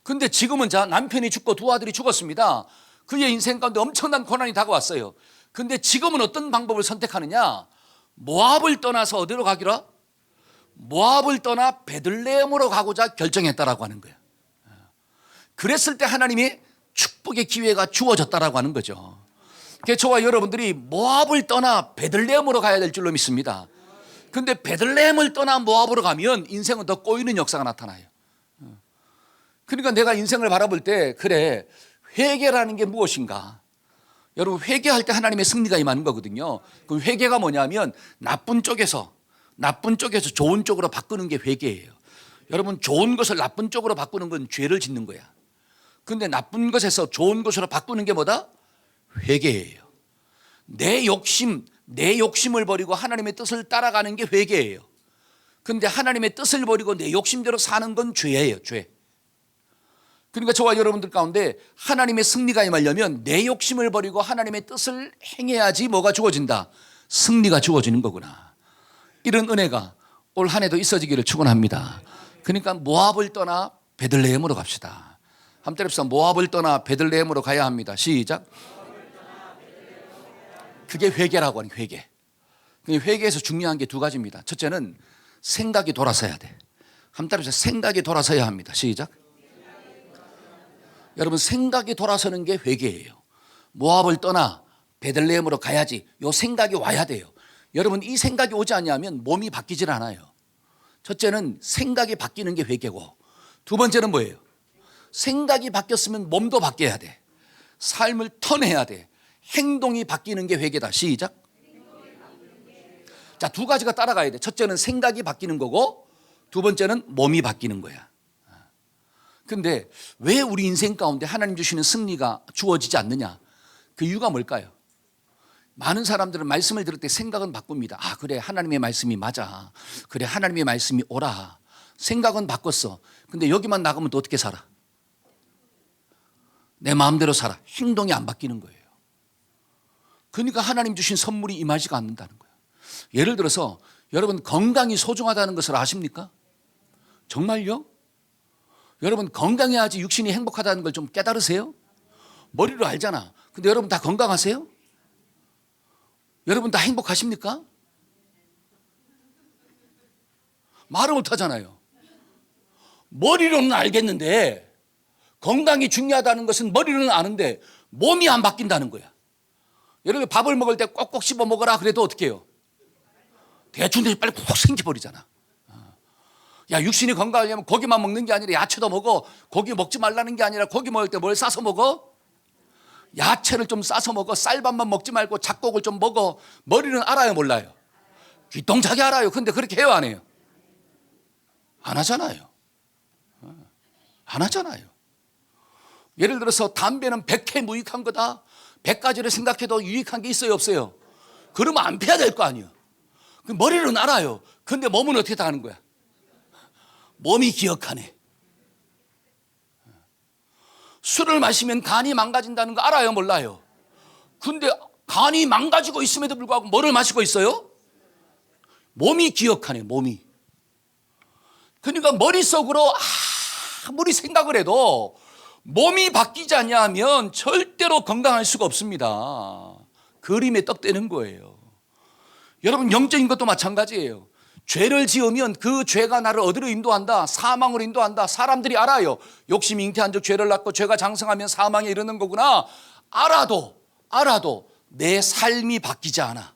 근데 지금은 자, 남편이 죽고 두 아들이 죽었습니다. 그의 인생 가운데 엄청난 고난이 다가왔어요. 근데 지금은 어떤 방법을 선택하느냐? 모압을 떠나서 어디로 가기로? 모압을 떠나 베들레헴으로 가고자 결정했다라고 하는 거예요. 그랬을 때 하나님이 축복의 기회가 주어졌다라고 하는 거죠. 그래서 저와 여러분들이 모압을 떠나 베들레헴으로 가야 될 줄로 믿습니다. 근데 베들레헴을 떠나 모압으로 가면 인생은 더 꼬이는 역사가 나타나요. 그러니까 내가 인생을 바라볼 때, 그래, 회개라는 게 무엇인가? 여러분, 회개할 때 하나님의 승리가 임하는 거거든요. 그 회개가 뭐냐면 나쁜 쪽에서 좋은 쪽으로 바꾸는 게 회개예요. 여러분, 좋은 것을 나쁜 쪽으로 바꾸는 건 죄를 짓는 거야. 근데 나쁜 것에서 좋은 것으로 바꾸는 게 뭐다? 회개예요. 내 욕심을 버리고 하나님의 뜻을 따라가는 게 회개예요. 근데 하나님의 뜻을 버리고 내 욕심대로 사는 건 죄예요, 죄. 그러니까 저와 여러분들 가운데 하나님의 승리가 임하려면 내 욕심을 버리고 하나님의 뜻을 행해야지 뭐가 주어진다? 승리가 주어지는 거구나. 이런 은혜가 올 한 해도 있어지기를 축원합니다. 그러니까 모압을 떠나 베들레헴으로 갑시다. 한번 때립시다. 모압을 떠나 베들레헴으로 가야 합니다. 시작. 그게 회개라고 하는 회개. 회개에서 중요한 게 두 가지입니다. 첫째는 생각이 돌아서야 돼. 한번 따라해보세요. 생각이 돌아서야 합니다. 시작. 여러분, 생각이 돌아서는 게 회개예요. 모압을 떠나 베들레헴으로 가야지. 요 생각이 와야 돼요. 여러분, 이 생각이 오지 않으면 몸이 바뀌질 않아요. 첫째는 생각이 바뀌는 게 회개고, 두 번째는 뭐예요? 생각이 바뀌었으면 몸도 바뀌어야 돼. 삶을 턴해야 돼. 행동이 바뀌는 게 회개다. 시작. 자, 두 가지가 따라가야 돼. 첫째는 생각이 바뀌는 거고, 두 번째는 몸이 바뀌는 거야. 근데 왜 우리 인생 가운데 하나님 주시는 승리가 주어지지 않느냐? 그 이유가 뭘까요? 많은 사람들은 말씀을 들을 때 생각은 바꿉니다. 아, 그래, 하나님의 말씀이 맞아. 그래, 하나님의 말씀이 옳아. 생각은 바꿨어. 근데 여기만 나가면 또 어떻게 살아? 내 마음대로 살아. 행동이 안 바뀌는 거예요. 그러니까 하나님 주신 선물이 임하지가 않는다는 거예요. 예를 들어서 여러분, 건강이 소중하다는 것을 아십니까? 정말요? 여러분 건강해야지 육신이 행복하다는 걸 좀 깨달으세요? 머리로 알잖아. 근데 여러분 다 건강하세요? 여러분 다 행복하십니까? 말을 못 하잖아요. 머리로는 알겠는데 건강이 중요하다는 것은 머리로는 아는데 몸이 안 바뀐다는 거야. 여러분 밥을 먹을 때 꼭꼭 씹어 먹어라 그래도 어떻게 해요? 대충 빨리 콕 생겨버리잖아. 야, 육신이 건강하려면 고기만 먹는 게 아니라 야채도 먹어. 고기 먹지 말라는 게 아니라 고기 먹을 때 뭘 싸서 먹어? 야채를 좀 싸서 먹어. 쌀밥만 먹지 말고 잡곡을 좀 먹어. 머리는 알아요, 몰라요? 귀동작이 알아요. 근데 그렇게 해요, 안 해요? 안 하잖아요. 안 하잖아요. 예를 들어서 담배는 100회 무익한 거다. 100가지를 생각해도 유익한 게 있어요, 없어요? 그러면 안 피해야 될 거 아니에요. 그 머리로는 알아요. 근데 몸은 어떻게 다 하는 거야? 몸이 기억하네. 술을 마시면 간이 망가진다는 거 알아요, 몰라요? 근데 간이 망가지고 있음에도 불구하고 뭐를 마시고 있어요? 몸이 기억하네, 몸이. 그러니까 머릿속으로 아무리 생각을 해도 몸이 바뀌지 않냐면 절대로 건강할 수가 없습니다. 그림에 떡대는 거예요. 여러분 영적인 것도 마찬가지예요. 죄를 지으면 그 죄가 나를 어디로 인도한다? 사망으로 인도한다. 사람들이 알아요. 욕심이 잉태한 즉 죄를 낳고 죄가 장성하면 사망에 이르는 거구나. 알아도 내 삶이 바뀌지 않아.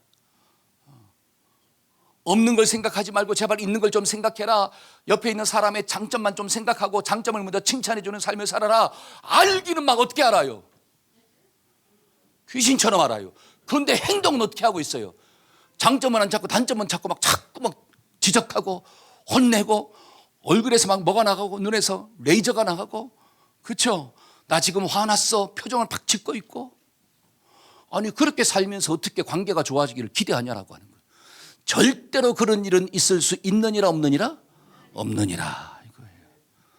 없는 걸 생각하지 말고 제발 있는 걸 좀 생각해라. 옆에 있는 사람의 장점만 좀 생각하고 장점을 먼저 칭찬해 주는 삶을 살아라. 알기는 막 어떻게 알아요? 귀신처럼 알아요. 그런데 행동은 어떻게 하고 있어요? 장점은 안 찾고 단점은 찾고 자꾸 지적하고 혼내고 얼굴에서 막 뭐가 나가고 눈에서 레이저가 나가고, 그렇죠? 나 지금 화났어 표정을 팍 짓고 있고. 아니 그렇게 살면서 어떻게 관계가 좋아지기를 기대하냐라고 하는 거예요. 절대로 그런 일은 있을 수 있느니라 없느니라? 없느니라 이거예요.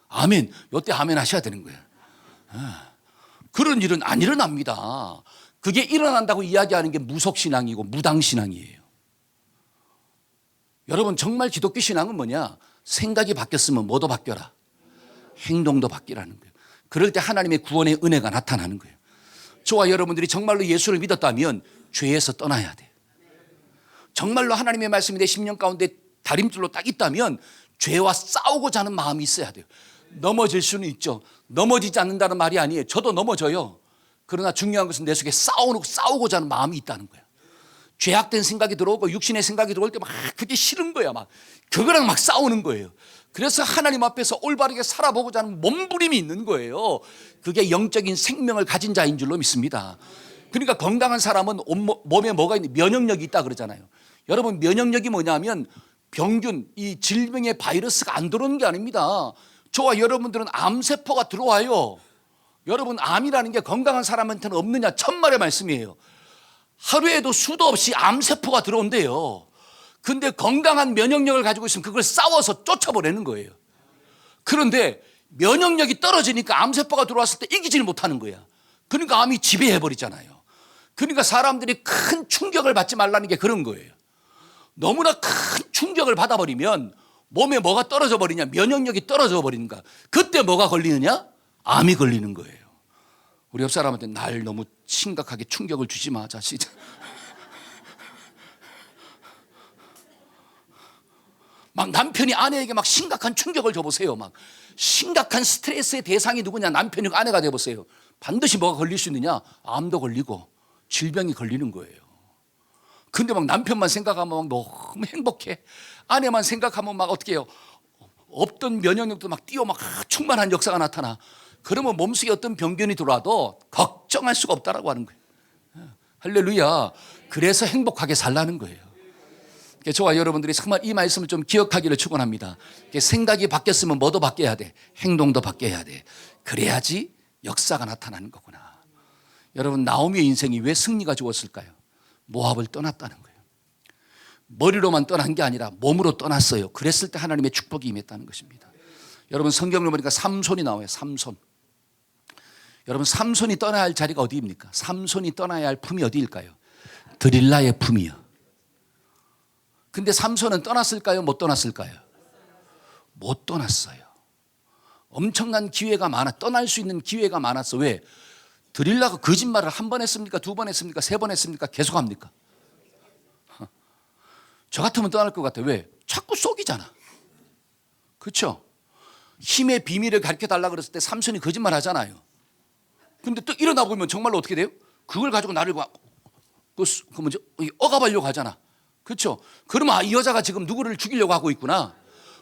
아멘. 이때 아멘 하셔야 되는 거예요. 그런 일은 안 일어납니다. 그게 일어난다고 이야기하는 게 무속신앙이고 무당신앙이에요. 여러분 정말 기독교 신앙은 뭐냐? 생각이 바뀌었으면 뭐도 바뀌어라. 행동도 바뀌라는 거예요. 그럴 때 하나님의 구원의 은혜가 나타나는 거예요. 저와 여러분들이 정말로 예수를 믿었다면 죄에서 떠나야 돼요. 정말로 하나님의 말씀이 내 심령 가운데 다림줄로 딱 있다면 죄와 싸우고자 하는 마음이 있어야 돼요. 넘어질 수는 있죠. 넘어지지 않는다는 말이 아니에요. 저도 넘어져요. 그러나 중요한 것은 내 속에 싸우고자 하는 마음이 있다는 거예요. 죄악된 생각이 들어오고 육신의 생각이 들어올 때 막 그게 싫은 거야. 막 그거랑 막 싸우는 거예요. 그래서 하나님 앞에서 올바르게 살아보고자 하는 몸부림이 있는 거예요. 그게 영적인 생명을 가진 자인 줄로 믿습니다. 그러니까 건강한 사람은 몸에 뭐가 있는 면역력이 있다 그러잖아요. 여러분 면역력이 뭐냐면 병균, 이 질병의 바이러스가 안 들어오는 게 아닙니다. 저와 여러분들은 암세포가 들어와요. 여러분 암이라는 게 건강한 사람한테는 없느냐? 천만의 말씀이에요. 하루에도 수도 없이 암세포가 들어온대요. 근데 건강한 면역력을 가지고 있으면 그걸 싸워서 쫓아보내는 거예요. 그런데 면역력이 떨어지니까 암세포가 들어왔을 때 이기지를 못하는 거야. 그러니까 암이 지배해버리잖아요. 그러니까 사람들이 큰 충격을 받지 말라는 게 그런 거예요. 너무나 큰 충격을 받아버리면 몸에 뭐가 떨어져 버리냐? 면역력이 떨어져 버리는가? 그때 뭐가 걸리느냐? 암이 걸리는 거예요. 우리 옆 사람한테 날 너무 심각하게 충격을 주지 마, 자식. 막 남편이 아내에게 막 심각한 충격을 줘보세요. 막 심각한 스트레스의 대상이 누구냐? 남편이 아내가 돼보세요. 반드시 뭐가 걸릴 수 있느냐? 암도 걸리고 질병이 걸리는 거예요. 근데 막 남편만 생각하면 막 너무 행복해. 아내만 생각하면 막 어떻게 해요? 없던 면역력도 막 뛰어 막 충만한 역사가 나타나. 그러면 몸속에 어떤 병균이 들어와도 걱정할 수가 없다라고 하는 거예요. 할렐루야. 그래서 행복하게 살라는 거예요. 저와 여러분들이 정말 이 말씀을 좀 기억하기를 축원합니다. 생각이 바뀌었으면 뭐도 바뀌어야 돼. 행동도 바뀌어야 돼. 그래야지 역사가 나타나는 거구나. 여러분 나오미의 인생이 왜 승리가 좋았을까요? 모압을 떠났다는 거예요. 머리로만 떠난 게 아니라 몸으로 떠났어요. 그랬을 때 하나님의 축복이 임했다는 것입니다. 여러분 성경을 보니까 삼손이 나와요. 삼손. 여러분 삼손이 떠나야 할 자리가 어디입니까? 삼손이 떠나야 할 품이 어디일까요? 드릴라의 품이요. 근데 삼손은 떠났을까요? 못 떠났을까요? 못 떠났어요. 엄청난 기회가 많아. 떠날 수 있는 기회가 많았어. 왜? 드릴라가 거짓말을 한 번 했습니까? 두 번 했습니까? 세 번 했습니까? 계속 합니까? 저 같으면 떠날 것 같아요. 왜? 자꾸 속이잖아. 그렇죠? 힘의 비밀을 가르쳐 달라 그랬을 때 삼손이 거짓말 하잖아요. 근데 또 일어나 보면 정말로 어떻게 돼요? 그걸 가지고 나를 억압하려고 하잖아. 그렇죠? 그러면 이 여자가 지금 누구를 죽이려고 하고 있구나.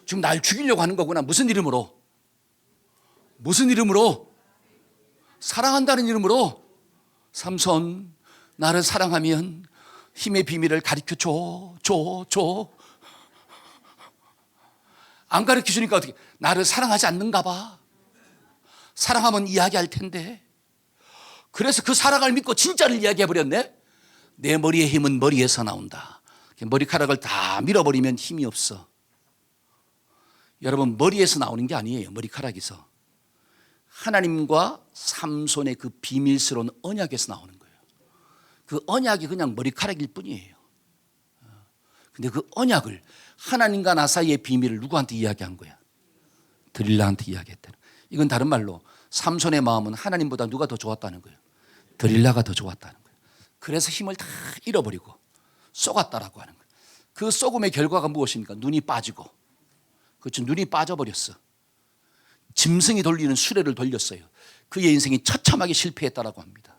지금 날 죽이려고 하는 거구나. 무슨 이름으로? 무슨 이름으로? 사랑한다는 이름으로. 삼손, 나를 사랑하면 힘의 비밀을 가르쳐 줘. 안 가르쳐 주니까 어떻게? 나를 사랑하지 않는가 봐. 사랑하면 이야기할 텐데. 그래서 그 사랑을 믿고 진짜를 이야기해 버렸네. 내 머리의 힘은 머리에서 나온다. 머리카락을 다 밀어버리면 힘이 없어. 여러분, 머리에서 나오는 게 아니에요. 머리카락에서. 하나님과 삼손의 그 비밀스러운 언약에서 나오는 거예요. 그 언약이 그냥 머리카락일 뿐이에요. 근데 그 언약을, 하나님과 나 사이의 비밀을 누구한테 이야기한 거야? 드릴라한테 이야기했다는. 이건 다른 말로 삼손의 마음은 하나님보다 누가 더 좋았다는 거예요? 드릴라가 더 좋았다는 거예요. 그래서 힘을 다 잃어버리고 쏘갔다라고 하는 거예요. 그 쏘금의 결과가 무엇입니까? 눈이 빠지고. 그렇죠. 눈이 빠져버렸어. 짐승이 돌리는 수레를 돌렸어요. 그의 인생이 처참하게 실패했다라고 합니다.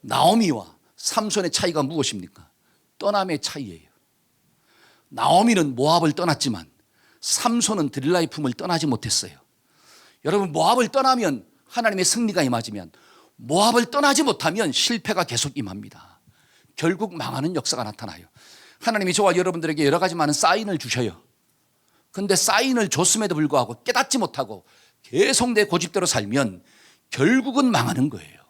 나오미와 삼손의 차이가 무엇입니까? 떠남의 차이예요. 나오미는 모압을 떠났지만 삼손은 드릴라의 품을 떠나지 못했어요. 여러분, 모압을 떠나면 하나님의 승리가 임하지만 모압을 떠나지 못하면 실패가 계속 임합니다. 결국 망하는 역사가 나타나요. 하나님이 저와 여러분들에게 여러 가지 많은 사인을 주셔요. 그런데 사인을 줬음에도 불구하고 깨닫지 못하고 계속 내 고집대로 살면 결국은 망하는 거예요.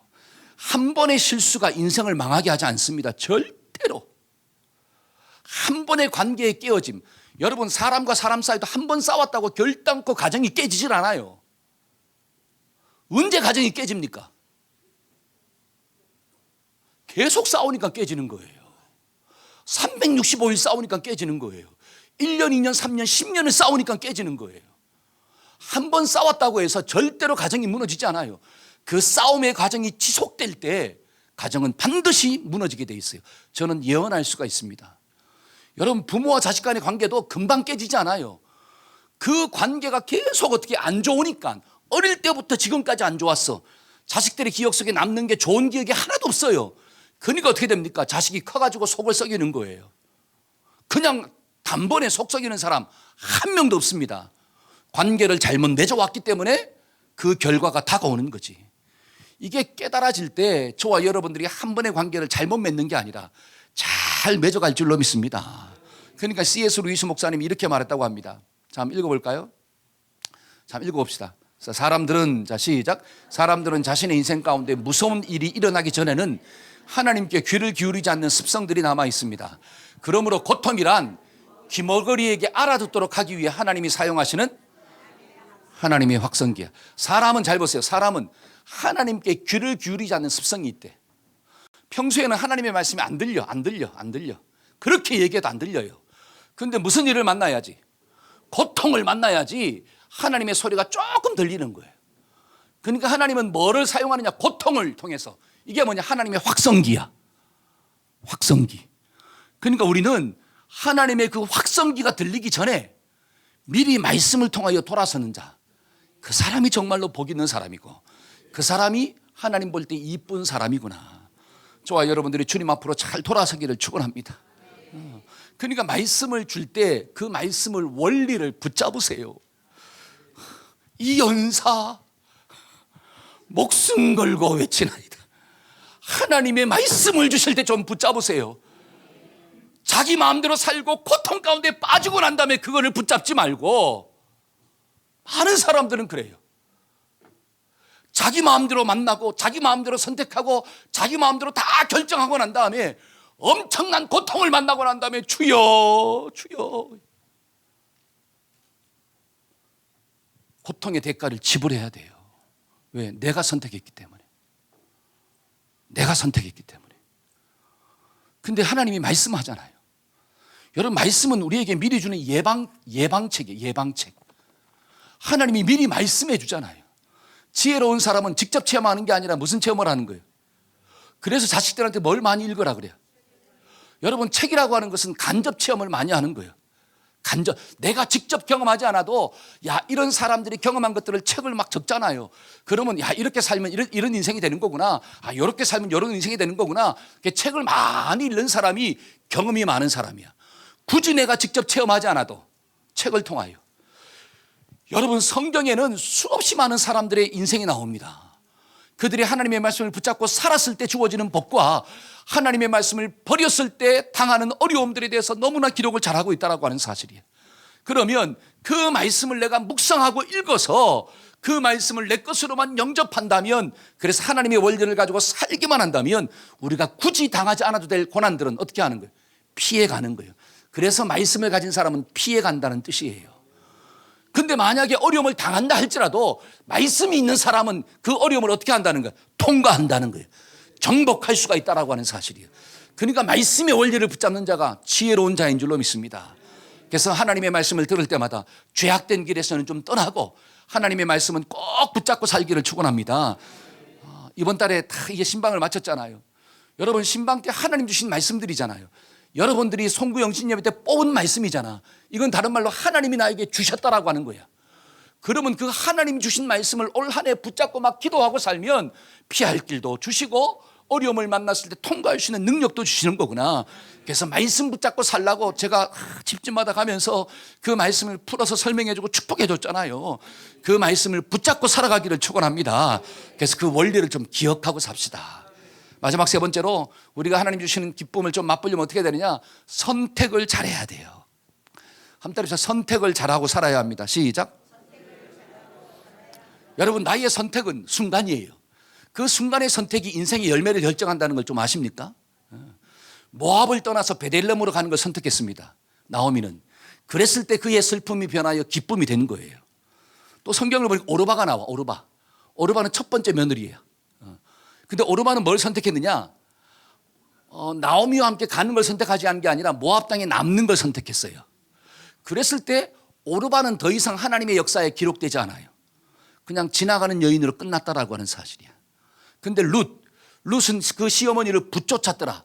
한 번의 실수가 인생을 망하게 하지 않습니다. 절대로. 한 번의 관계의 깨어짐. 여러분, 사람과 사람 사이도 한 번 싸웠다고 결단코 가정이 깨지질 않아요. 언제 가정이 깨집니까? 계속 싸우니까 깨지는 거예요. 365일 싸우니까 깨지는 거예요. 1년, 2년, 3년, 10년을 싸우니까 깨지는 거예요. 한 번 싸웠다고 해서 절대로 가정이 무너지지 않아요. 그 싸움의 과정이 지속될 때 가정은 반드시 무너지게 돼 있어요. 저는 예언할 수가 있습니다. 여러분, 부모와 자식 간의 관계도 금방 깨지지 않아요. 그 관계가 계속 어떻게 안 좋으니까 어릴 때부터 지금까지 안 좋았어. 자식들의 기억 속에 남는 게 좋은 기억이 하나도 없어요. 그러니까 어떻게 됩니까? 자식이 커가지고 속을 썩이는 거예요. 그냥 단번에 속 썩이는 사람 한 명도 없습니다. 관계를 잘못 맺어왔기 때문에 그 결과가 다가오는 거지. 이게 깨달아질 때 저와 여러분들이 한 번의 관계를 잘못 맺는 게 아니라 잘 맺어갈 줄로 믿습니다. 그러니까 C.S. 루이스 목사님이 이렇게 말했다고 합니다. 자, 한번 읽어볼까요? 자, 읽어봅시다. 사람들은, 자, 시작. 사람들은 자신의 인생 가운데 무서운 일이 일어나기 전에는 하나님께 귀를 기울이지 않는 습성들이 남아 있습니다. 그러므로 고통이란 귀머거리에게 알아듣도록 하기 위해 하나님이 사용하시는 하나님의 확성기야. 사람은, 잘 보세요. 사람은 하나님께 귀를 기울이지 않는 습성이 있대. 평소에는 하나님의 말씀이 안 들려. 그렇게 얘기해도 안 들려요. 그런데 무슨 일을 만나야지? 고통을 만나야지 하나님의 소리가 조금 들리는 거예요. 그러니까 하나님은 뭐를 사용하느냐? 고통을 통해서. 이게 뭐냐? 하나님의 확성기야. 확성기. 그러니까 우리는 하나님의 그 확성기가 들리기 전에 미리 말씀을 통하여 돌아서는 자, 그 사람이 정말로 복 있는 사람이고 그 사람이 하나님 볼 때 이쁜 사람이구나. 저와 여러분들이 주님 앞으로 잘 돌아서기를 축원합니다. 그러니까 말씀을 줄 때 그 말씀을, 원리를 붙잡으세요. 이 연사 목숨 걸고 외치나이다. 하나님의 말씀을 주실 때 좀 붙잡으세요. 자기 마음대로 살고 고통 가운데 빠지고 난 다음에 그거를 붙잡지 말고. 많은 사람들은 그래요. 자기 마음대로 만나고 자기 마음대로 선택하고 자기 마음대로 다 결정하고 난 다음에 엄청난 고통을 만나고 난 다음에 주여 고통의 대가를 지불해야 돼요. 왜? 내가 선택했기 때문에. 근데 하나님이 말씀하잖아요. 여러분, 말씀은 우리에게 미리 주는 예방책이에요. 예방책. 하나님이 미리 말씀해 주잖아요. 지혜로운 사람은 직접 체험하는 게 아니라 무슨 체험을 하는 거예요? 그래서 자식들한테 뭘 많이 읽으라 그래요? 여러분, 책이라고 하는 것은 간접 체험을 많이 하는 거예요. 간접, 내가 직접 경험하지 않아도 야, 이런 사람들이 경험한 것들을 책을 막 적잖아요. 그러면 야, 이렇게 살면 이런 인생이 되는 거구나. 아, 이렇게 살면 이런 인생이 되는 거구나. 책을 많이 읽는 사람이 경험이 많은 사람이야. 굳이 내가 직접 체험하지 않아도 책을 통하여. 여러분, 성경에는 수없이 많은 사람들의 인생이 나옵니다. 그들이 하나님의 말씀을 붙잡고 살았을 때 주어지는 법과 하나님의 말씀을 버렸을 때 당하는 어려움들에 대해서 너무나 기록을 잘하고 있다고 하는 사실이에요. 그러면 그 말씀을 내가 묵상하고 읽어서 그 말씀을 내 것으로만 영접한다면, 그래서 하나님의 원리를 가지고 살기만 한다면 우리가 굳이 당하지 않아도 될 고난들은 어떻게 하는 거예요? 피해가는 거예요. 그래서 말씀을 가진 사람은 피해간다는 뜻이에요. 근데 만약에 어려움을 당한다 할지라도 말씀이 있는 사람은 그 어려움을 어떻게 한다는 거예요? 통과한다는 거예요. 정복할 수가 있다라고 하는 사실이에요. 그러니까 말씀의 원리를 붙잡는 자가 지혜로운 자인 줄로 믿습니다. 그래서 하나님의 말씀을 들을 때마다 죄악된 길에서는 좀 떠나고 하나님의 말씀은 꼭 붙잡고 살기를 축원합니다. 이번 달에 다 이제 신방을 마쳤잖아요. 여러분, 신방 때 하나님 주신 말씀들이잖아요. 여러분들이 송구영신 예배 때 뽑은 말씀이잖아. 이건 다른 말로 하나님이 나에게 주셨다라고 하는 거야. 그러면 그 하나님이 주신 말씀을 올 한 해 붙잡고 막 기도하고 살면 피할 길도 주시고 어려움을 만났을 때 통과할 수 있는 능력도 주시는 거구나. 그래서 말씀 붙잡고 살라고 제가 집집마다 가면서 그 말씀을 풀어서 설명해주고 축복해줬잖아요. 그 말씀을 붙잡고 살아가기를 축원합니다. 그래서 그 원리를 좀 기억하고 삽시다. 마지막 세 번째로 우리가 하나님 주시는 기쁨을 좀 맛보려면 어떻게 해야 되느냐? 선택을 잘해야 돼요. 한번 선택을 잘하고 살아야 합니다. 시작. 여러분, 나의 선택은 순간이에요. 그 순간의 선택이 인생의 열매를 결정한다는 걸 좀 아십니까? 모압을 떠나서 베들레헴으로 가는 걸 선택했습니다. 나오미는. 그랬을 때 그의 슬픔이 변하여 기쁨이 된 거예요. 또 성경을 보니까 오르바가 나와. 오르바는 첫 번째 며느리예요. 근데 오르바는 뭘 선택했느냐? 나오미와 함께 가는 걸 선택하지 않은 게 아니라 모압 땅에 남는 걸 선택했어요. 그랬을 때 오르바는 더 이상 하나님의 역사에 기록되지 않아요. 그냥 지나가는 여인으로 끝났다라고 하는 사실이야. 근데 룻은 그 시어머니를 붙쫓았더라.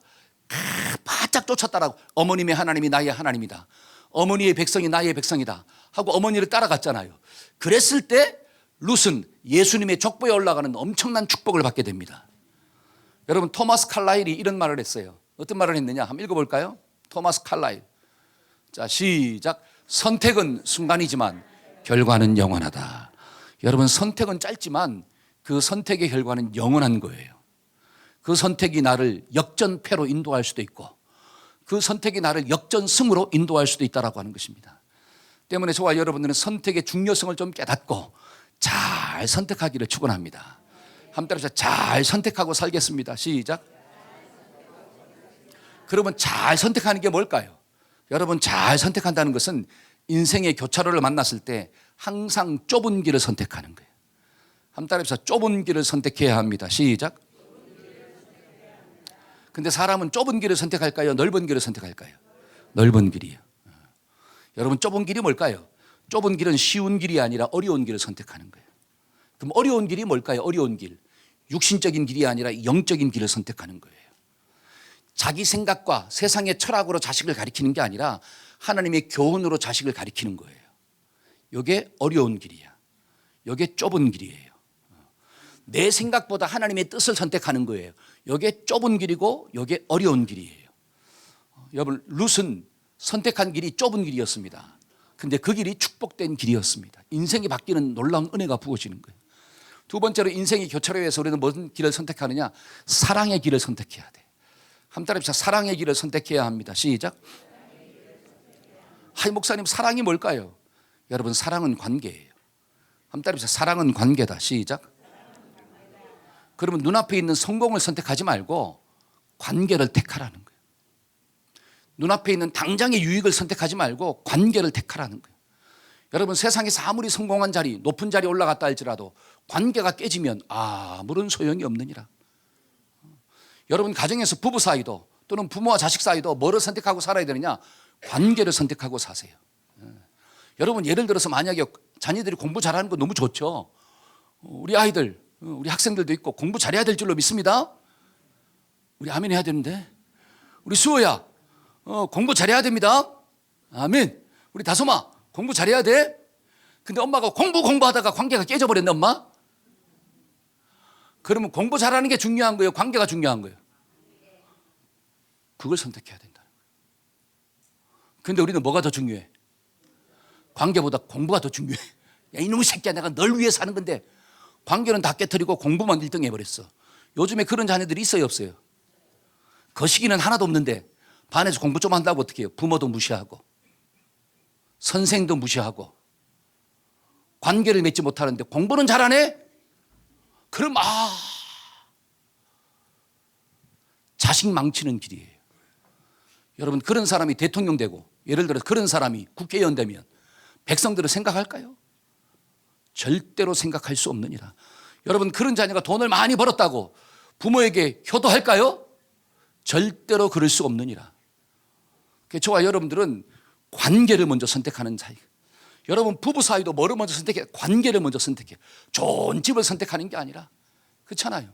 바짝 쫓았다라고. 어머님의 하나님이 나의 하나님이다. 어머니의 백성이 나의 백성이다 하고 어머니를 따라갔잖아요. 그랬을 때 룻은 예수님의 족보에 올라가는 엄청난 축복을 받게 됩니다. 여러분, 토마스 칼라일이 이런 말을 했어요. 어떤 말을 했느냐? 한번 읽어볼까요? 토마스 칼라일. 자, 시작. 선택은 순간이지만 결과는 영원하다. 여러분, 선택은 짧지만 그 선택의 결과는 영원한 거예요. 그 선택이 나를 역전패로 인도할 수도 있고 그 선택이 나를 역전승으로 인도할 수도 있다고 하는 것입니다. 때문에 저와 여러분들은 선택의 중요성을 좀 깨닫고 잘 선택하기를 축원합니다. 한번 따라서 잘 선택하고 살겠습니다. 시작. 그러면 잘 선택하는 게 뭘까요? 여러분, 잘 선택한다는 것은 인생의 교차로를 만났을 때 항상 좁은 길을 선택하는 거예요. 한번 따라서 좁은 길을 선택해야 합니다. 시작. 근데 사람은 좁은 길을 선택할까요? 넓은 길을 선택할까요? 넓은 길이에요. 여러분, 좁은 길이 뭘까요? 좁은 길은 쉬운 길이 아니라 어려운 길을 선택하는 거예요. 그럼 어려운 길이 뭘까요? 어려운 길. 육신적인 길이 아니라 영적인 길을 선택하는 거예요. 자기 생각과 세상의 철학으로 자식을 가리키는 게 아니라 하나님의 교훈으로 자식을 가리키는 거예요. 이게 어려운 길이야. 이게 좁은 길이에요. 내 생각보다 하나님의 뜻을 선택하는 거예요. 이게 좁은 길이고 이게 어려운 길이에요. 여러분, 룻은 선택한 길이 좁은 길이었습니다. 근데 그 길이 축복된 길이었습니다. 인생이 바뀌는 놀라운 은혜가 부어지는 거예요. 두 번째로 인생의 교차로에서 우리는 무슨 길을 선택하느냐? 사랑의 길을 선택해야 돼. 한 따라합시다. 사랑의 길을 선택해야 합니다. 시작. 하이 목사님, 사랑이 뭘까요? 여러분, 사랑은 관계예요. 한 따라합시다. 사랑은 관계다. 시작. 그러면 눈앞에 있는 성공을 선택하지 말고 관계를 택하라는 거예요. 눈앞에 있는 당장의 유익을 선택하지 말고 관계를 택하라는 거예요. 여러분, 세상에서 아무리 성공한 자리, 높은 자리에 올라갔다 할지라도 관계가 깨지면 아무런 소용이 없느니라. 여러분, 가정에서 부부 사이도 또는 부모와 자식 사이도 뭐를 선택하고 살아야 되느냐? 관계를 선택하고 사세요. 여러분, 예를 들어서 만약에 자녀들이 공부 잘하는 거 너무 좋죠. 우리 아이들, 우리 학생들도 있고 공부 잘해야 될 줄로 믿습니다. 우리 아멘 해야 되는데. 우리 수호야, 공부 잘해야 됩니다. 아멘. 우리 다솜아, 공부 잘해야 돼. 근데 엄마가 공부하다가 관계가 깨져버렸네, 엄마. 그러면 공부 잘하는 게 중요한 거예요, 관계가 중요한 거예요? 그걸 선택해야 된다는 거예요. 근데 우리는 뭐가 더 중요해? 관계보다 공부가 더 중요해. 야, 이놈의 새끼야, 내가 널 위해 사는 건데 관계는 다 깨트리고 공부만 1등 해버렸어. 요즘에 그런 자녀들이 있어요, 없어요? 거시기는 하나도 없는데 반에서 공부 좀 한다고 어떻게 해요? 부모도 무시하고 선생도 무시하고 관계를 맺지 못하는데 공부는 잘하네? 그럼 자식 망치는 길이에요. 여러분, 그런 사람이 대통령 되고 예를 들어서 그런 사람이 국회의원 되면 백성들은 생각할까요? 절대로 생각할 수 없느니라. 여러분, 그런 자녀가 돈을 많이 벌었다고 부모에게 효도할까요? 절대로 그럴 수 없느니라. 저와 여러분들은 관계를 먼저 선택하는 자예요. 여러분, 부부 사이도 뭐를 먼저 선택해? 관계를 먼저 선택해. 좋은 집을 선택하는 게 아니라. 그렇잖아요.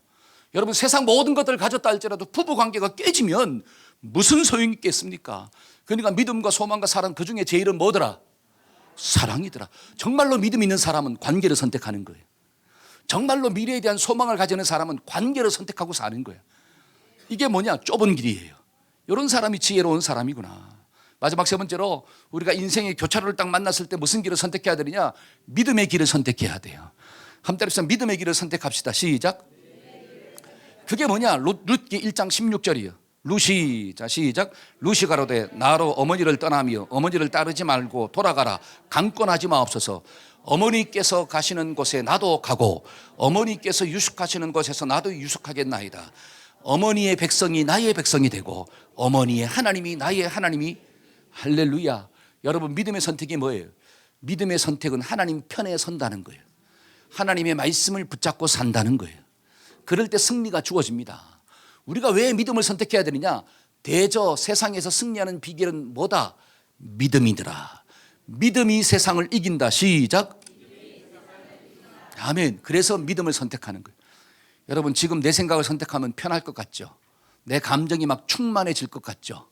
여러분, 세상 모든 것들을 가졌다 할지라도 부부 관계가 깨지면 무슨 소용이 있겠습니까? 그러니까 믿음과 소망과 사랑, 그 중에 제일은 뭐더라? 사랑이더라. 정말로 믿음 있는 사람은 관계를 선택하는 거예요. 정말로 미래에 대한 소망을 가지는 사람은 관계를 선택하고 사는 거예요. 이게 뭐냐? 좁은 길이에요. 이런 사람이 지혜로운 사람이구나. 마지막 세 번째로, 우리가 인생의 교차로를 딱 만났을 때 무슨 길을 선택해야 되느냐? 믿음의 길을 선택해야 돼요. 한번 따라서 믿음의 길을 선택합시다. 시작. 그게 뭐냐? 룻기 1장 16절이에요. 루시, 자 시작. 루시 가로되 나로 어머니를 떠나며 어머니를 따르지 말고 돌아가라. 강권하지 마옵소서. 어머니께서 가시는 곳에 나도 가고 어머니께서 유숙하시는 곳에서 나도 유숙하겠나이다. 어머니의 백성이 나의 백성이 되고 어머니의 하나님이 나의 하나님이. 할렐루야. 여러분, 믿음의 선택이 뭐예요? 믿음의 선택은 하나님 편에 선다는 거예요. 하나님의 말씀을 붙잡고 산다는 거예요. 그럴 때 승리가 주어집니다. 우리가 왜 믿음을 선택해야 되느냐? 대저 세상에서 승리하는 비결은 뭐다? 믿음이더라. 믿음이 세상을 이긴다. 시작. 아멘. 그래서 믿음을 선택하는 거예요. 여러분, 지금 내 생각을 선택하면 편할 것 같죠? 내 감정이 막 충만해질 것 같죠?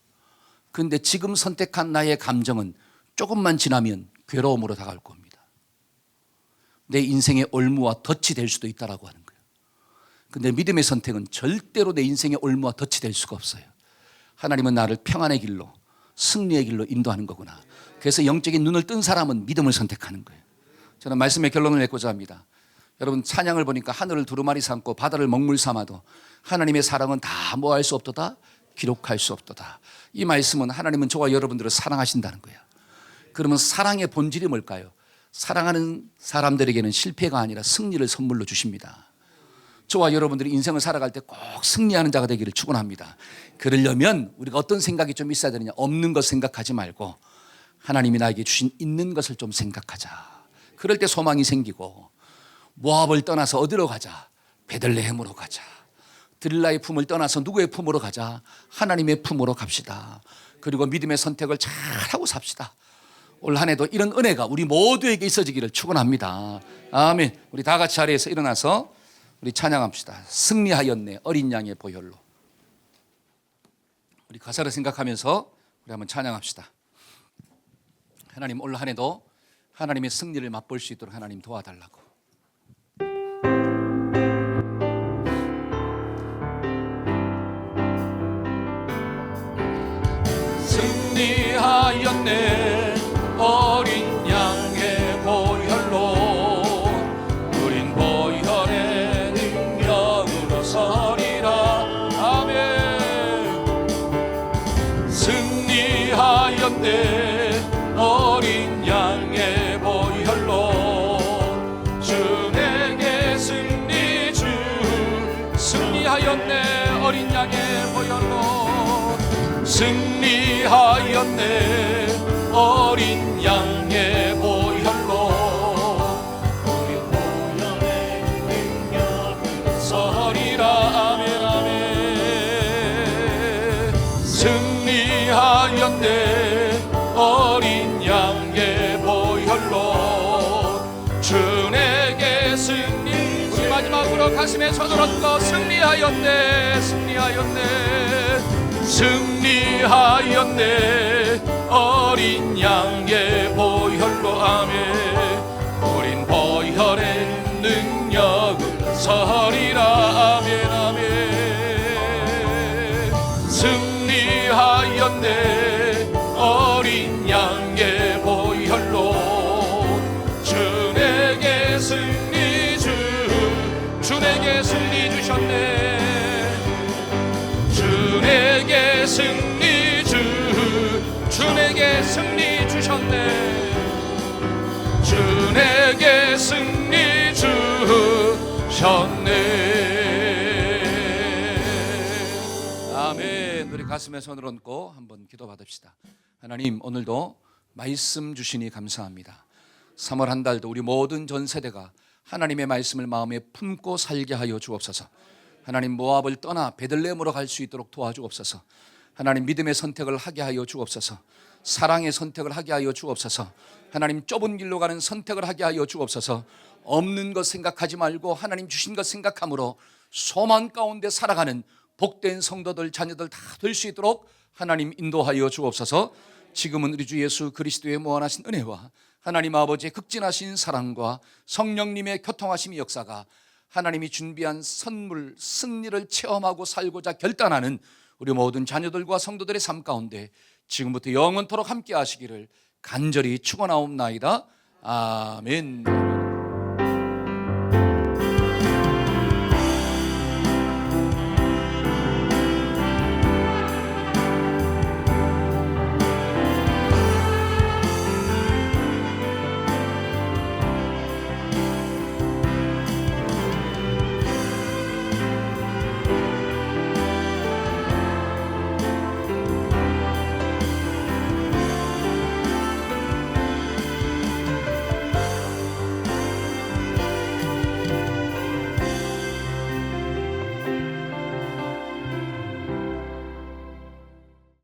그런데 지금 선택한 나의 감정은 조금만 지나면 괴로움으로 다가올 겁니다. 내 인생의 올무와 덫이 될 수도 있다라고 하는 거예요. 그런데 믿음의 선택은 절대로 내 인생의 올무와 덫이 될 수가 없어요. 하나님은 나를 평안의 길로, 승리의 길로 인도하는 거구나. 그래서 영적인 눈을 뜬 사람은 믿음을 선택하는 거예요. 저는 말씀의 결론을 맺고자 합니다. 여러분, 찬양을 보니까 하늘을 두루마리 삼고 바다를 먹물 삼아도 하나님의 사랑은 다 뭐 할 수 없도다? 기록할 수 없도다. 이 말씀은 하나님은 저와 여러분들을 사랑하신다는 거야. 그러면 사랑의 본질이 뭘까요? 사랑하는 사람들에게는 실패가 아니라 승리를 선물로 주십니다. 저와 여러분들이 인생을 살아갈 때 꼭 승리하는 자가 되기를 축원합니다. 그러려면 우리가 어떤 생각이 좀 있어야 되느냐? 없는 것 생각하지 말고 하나님이 나에게 주신 있는 것을 좀 생각하자. 그럴 때 소망이 생기고, 모압을 떠나서 어디로 가자? 베들레헴으로 가자. 드릴라의 품을 떠나서 누구의 품으로 가자? 하나님의 품으로 갑시다. 그리고 믿음의 선택을 잘하고 삽시다. 올 한 해도 이런 은혜가 우리 모두에게 있어지기를 축원합니다. 아멘. 우리 다 같이 자리에서 일어나서 우리 찬양합시다. 승리하였네 어린 양의 보혈로. 우리 가사를 생각하면서 우리 한번 찬양합시다. 하나님, 올 한 해도 하나님의 승리를 맛볼 수 있도록 하나님 도와달라고. 승리하였네 어린 양의 보혈로. 우린 보혈의 능력으로 서리라. 아멘. 승리하였네 어린 양의 보혈로. 주에게 승리 주. 승리하였네 어린 양의 보혈로. 승리하였네 어린 양의 보혈로. 우리 보혈의 능력을 서리라. 아멘 아멘. 승리하였네 어린 양의 보혈로. 가슴에 손을 얹고 승리하였네, 승리하였네, 승리하였네. 어린 양의 보혈로 아멘. 우린 보혈의 능력을 서리라 아멘, 아멘. 승리하였네. 어린 양의 보혈로 주 내게 승리 주 내게 승리 주셨네. 주 내게 승리 주 내게 승리 주셨네. 주 내게 승리 주셨네. 아멘. 우리 가슴에 손을 얹고 한번 기도 받읍시다. 하나님, 오늘도 말씀 주시니 감사합니다. 3월 한 달도 우리 모든 전 세대가 하나님의 말씀을 마음에 품고 살게 하여 주옵소서. 하나님, 모압을 떠나 베들레헴으로 갈 수 있도록 도와주옵소서. 하나님, 믿음의 선택을 하게 하여 주옵소서. 사랑의 선택을 하게 하여 주옵소서. 하나님, 좁은 길로 가는 선택을 하게 하여 주옵소서. 없는 것 생각하지 말고 하나님 주신 것 생각함으로 소망 가운데 살아가는 복된 성도들, 자녀들 다 될 수 있도록 하나님 인도하여 주옵소서. 지금은 우리 주 예수 그리스도의 무한하신 은혜와 하나님 아버지의 극진하신 사랑과 성령님의 교통하심의 역사가 하나님이 준비한 선물, 승리를 체험하고 살고자 결단하는 우리 모든 자녀들과 성도들의 삶 가운데 지금부터 영원토록 함께 하시기를 간절히 축원하옵나이다. 아멘.